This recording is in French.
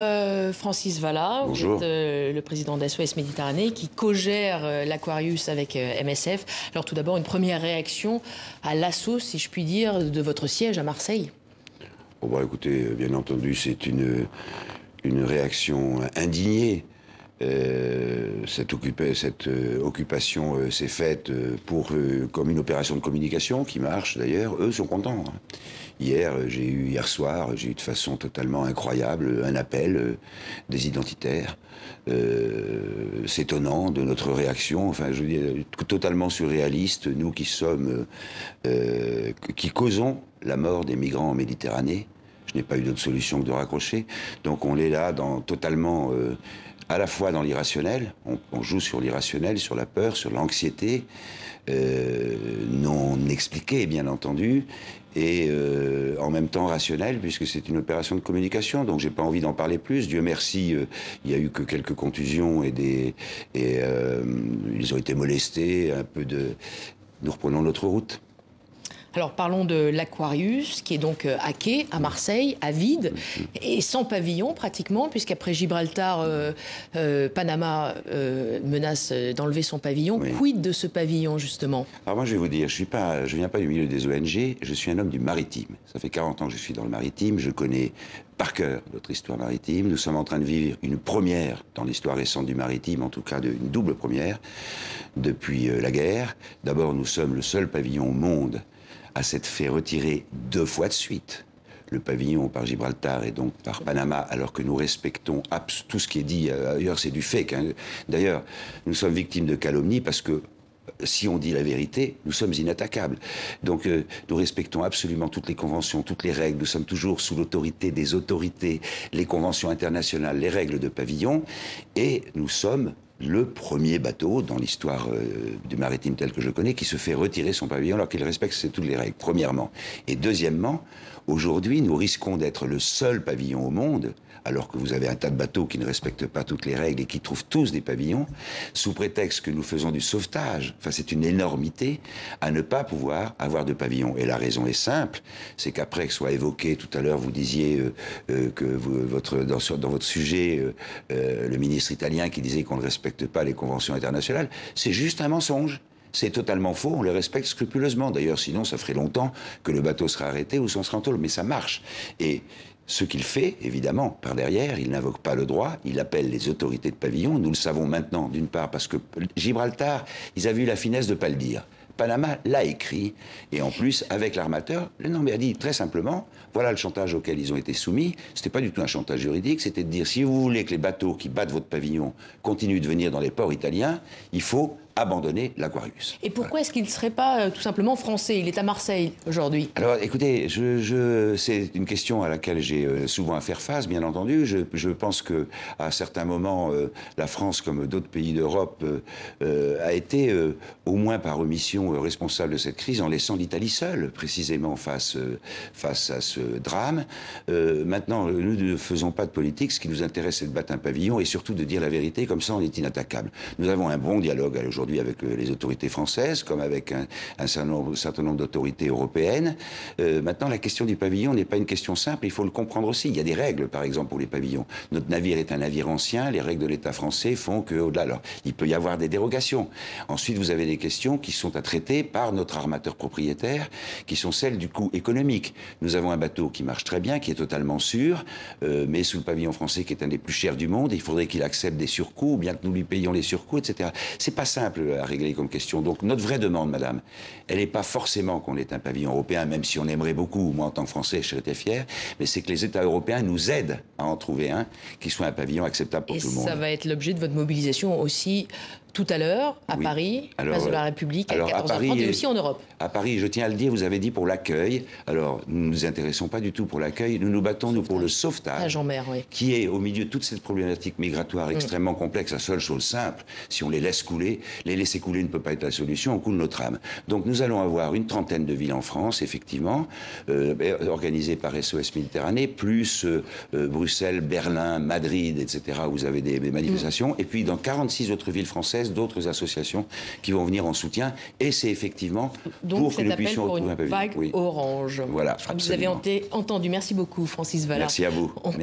Francis Valla, Bonjour. vous êtes le président d'SOS Méditerranée qui co-gère l'Aquarius avec MSF. Alors tout d'abord, une première réaction à l'assaut, si je puis dire, de votre siège à Marseille. Bon, bah, écoutez, bien entendu, c'est une réaction indignée. Cette occupation s'est faite comme une opération de communication qui marche d'ailleurs. Eux sont contents, hein. Hier soir, j'ai eu de façon totalement incroyable un appel des identitaires. C'est étonnant de notre réaction, enfin je veux dire, totalement surréaliste, nous qui causons la mort des migrants en Méditerranée. Je n'ai pas eu d'autre solution que de raccrocher. Donc on est là totalement à la fois dans l'irrationnel, on joue sur l'irrationnel, sur la peur, sur l'anxiété, non expliquée bien entendu, et en même temps rationnel, puisque c'est une opération de communication, donc j'ai pas envie d'en parler plus. Dieu merci, il y a eu que quelques contusions ils ont été molestés, Nous reprenons notre route. Alors parlons de l'Aquarius, qui est donc à quai, à Marseille, à vide, et sans pavillon pratiquement, puisqu'après Gibraltar, Panama menace d'enlever son pavillon. Oui. Quid de ce pavillon, justement? Alors moi, je vais vous dire, je viens pas du milieu des ONG, je suis un homme du maritime. Ça fait 40 ans que je suis dans le maritime, je connais par cœur notre histoire maritime. Nous sommes en train de vivre une première dans l'histoire récente du maritime, en tout cas une double première, depuis la guerre. D'abord, nous sommes le seul pavillon au monde à s'être fait retirer 2 fois de suite. Le pavillon par Gibraltar et donc par Panama, alors que nous respectons tout ce qui est dit ailleurs, c'est du fake, hein. D'ailleurs, nous sommes victimes de calomnie parce que si on dit la vérité, nous sommes inattaquables. Donc nous respectons absolument toutes les conventions, toutes les règles. Nous sommes toujours sous l'autorité des autorités, les conventions internationales, les règles de pavillon. Et nous sommes le premier bateau dans l'histoire du maritime tel que je connais qui se fait retirer son pavillon alors qu'il respecte toutes les règles, premièrement. Et deuxièmement, aujourd'hui, nous risquons d'être le seul pavillon au monde, alors que vous avez un tas de bateaux qui ne respectent pas toutes les règles et qui trouvent tous des pavillons, sous prétexte que nous faisons du sauvetage. Enfin, c'est une énormité à ne pas pouvoir avoir de pavillon. Et la raison est simple, c'est qu'après que soit évoqué, tout à l'heure vous disiez que dans votre sujet, le ministre italien qui disait qu'on ne respecte pas les conventions internationales, c'est juste un mensonge. C'est totalement faux, on les respecte scrupuleusement. D'ailleurs, sinon, ça ferait longtemps que le bateau serait arrêté ou s'en serait en tôle. Mais ça marche. Et ce qu'il fait, évidemment, par derrière, il n'invoque pas le droit, il appelle les autorités de pavillon. Nous le savons maintenant, d'une part, parce que Gibraltar, ils avaient eu la finesse de ne pas le dire. Panama l'a écrit, et en plus, avec l'armateur, non mais a dit très simplement, voilà le chantage auquel ils ont été soumis. C'était pas du tout un chantage juridique, c'était de dire, si vous voulez que les bateaux qui battent votre pavillon continuent de venir dans les ports italiens, il faut abandonner l'Aquarius. Et pourquoi est-ce qu'il ne serait pas tout simplement français? Il est à Marseille aujourd'hui. Alors, écoutez, c'est une question à laquelle j'ai souvent à faire face, bien entendu. Je pense que à certains moments, la France, comme d'autres pays d'Europe, a été, au moins par omission, responsable de cette crise en laissant l'Italie seule, précisément face à ce drame. Maintenant, nous ne faisons pas de politique. Ce qui nous intéresse, c'est de battre un pavillon et surtout de dire la vérité. Comme ça, on est inattaquable. Nous avons un bon dialogue aujourd'hui avec les autorités françaises, comme avec un certain nombre d'autorités européennes. Maintenant, la question du pavillon n'est pas une question simple, il faut le comprendre aussi. Il y a des règles, par exemple, pour les pavillons. Notre navire est un navire ancien, les règles de l'État français font qu'au-delà, alors, il peut y avoir des dérogations. Ensuite, vous avez des questions qui sont à traiter par notre armateur propriétaire, qui sont celles du coût économique. Nous avons un bateau qui marche très bien, qui est totalement sûr, mais sous le pavillon français, qui est un des plus chers du monde, il faudrait qu'il accepte des surcoûts, ou bien que nous lui payions les surcoûts, etc. C'est pas simple à régler comme question. Donc, notre vraie demande, madame, elle n'est pas forcément qu'on ait un pavillon européen, même si on aimerait beaucoup, moi en tant que Français, je serais fier, mais c'est que les États européens nous aident à en trouver un qui soit un pavillon acceptable pour tout le monde. Et ça va être l'objet de votre mobilisation aussi tout à l'heure, à Paris, place de la République, à 14h30, et aussi en Europe. À Paris, je tiens à le dire, vous avez dit pour l'accueil. Alors, nous ne nous intéressons pas du tout pour l'accueil, nous nous battons, nous, pour le sauvetage, en mer, oui. qui est, au milieu de toute cette problématique migratoire extrêmement complexe, la seule chose simple, si on les laisse couler, les laisser couler ne peut pas être la solution, on coule notre âme. Donc, nous allons avoir une trentaine de villes en France, effectivement, organisées par SOS Méditerranée, plus Bruxelles, Berlin, Madrid, etc., où vous avez des manifestations, et puis dans 46 autres villes françaises, d'autres associations qui vont venir en soutien, et c'est effectivement donc, pour que nous puissions retrouver un pavillon. Vague orange. Voilà, Vous avez entendu. Merci beaucoup, Francis Valla. Merci à vous. Merci.